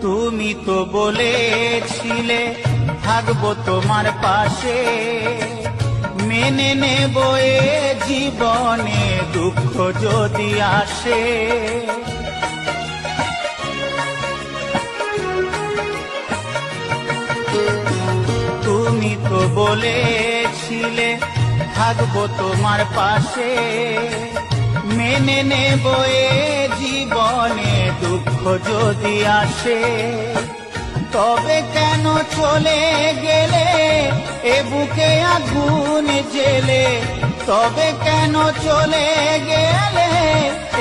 তুমি তো বলেছিলে থাকবো তোমার পাশে, মেনে নেব এ জীবনে দুঃখ যদি আসে। তুমি তো বলেছিলে থাকবো তোমার পাশে, মেনে নেব এ জীবনে দুঃখ যদি আসে। তবে কেন চলে গেলে এ বুকে আগুন জেলে, তবে কেন চলে গেলে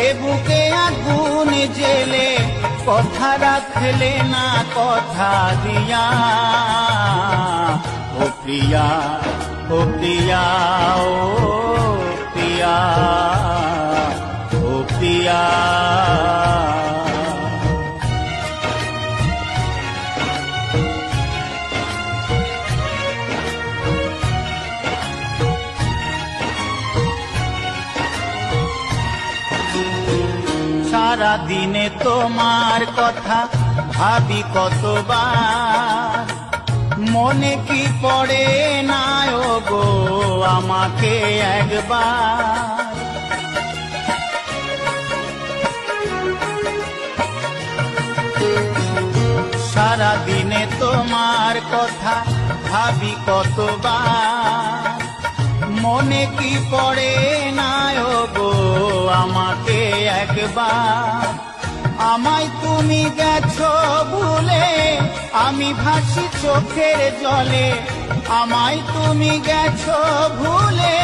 এ বুকে আগুন জেলে, কথা রাখলে না কথা দিয়া। ও প্রিয়া, ও প্রিয়া, ও প্রিয়া, ও প্রিয়া। সারা দিনে তোমার কথা ভাবি কতবার, মনে কি পড়ে না গো আমাকে একবার। সারা দিনে তোমার কথা ভাবি কতবার, মনে কি পড়ে না গো আমাকে একবার। আমায় তুমি গেছো ভুলে, আমি ভাসি চোখের জলে। আমায় তুমি গেছো ভুলে,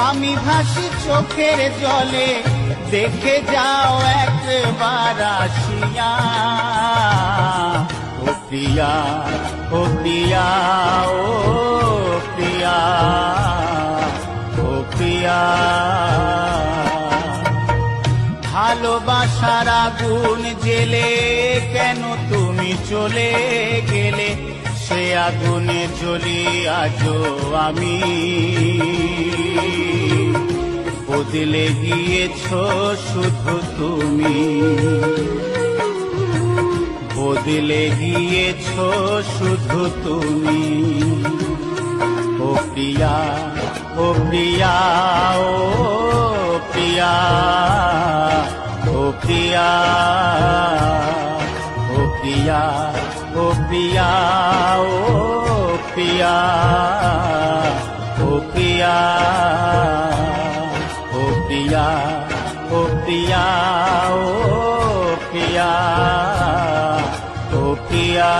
আমি ভাসি চোখের জলে। দেখে যাও একবার আসিয়া। ও প্রিয়া, ও প্রিয়া, ও প্রিয়া, ও প্রিয়া। ভালোবাসার আগুন জেলে কেন তুমি চলে গেলে, সে আগুনে জ্বলি আজো আমি। বদলে গিয়েছো শুধু তুমি, বদলে গিয়েছো শুধু তুমি। ও প্রিয়া, ও প্রিয়া, ও প্রিয়া, ও প্রিয়া, ও প্রিয়া, ও প্রিয়া, ও প্রিয়া, ও প্রিয়া, ও প্রিয়া, ও প্রিয়া, ও প্রিয়া, ও প্রিয়া।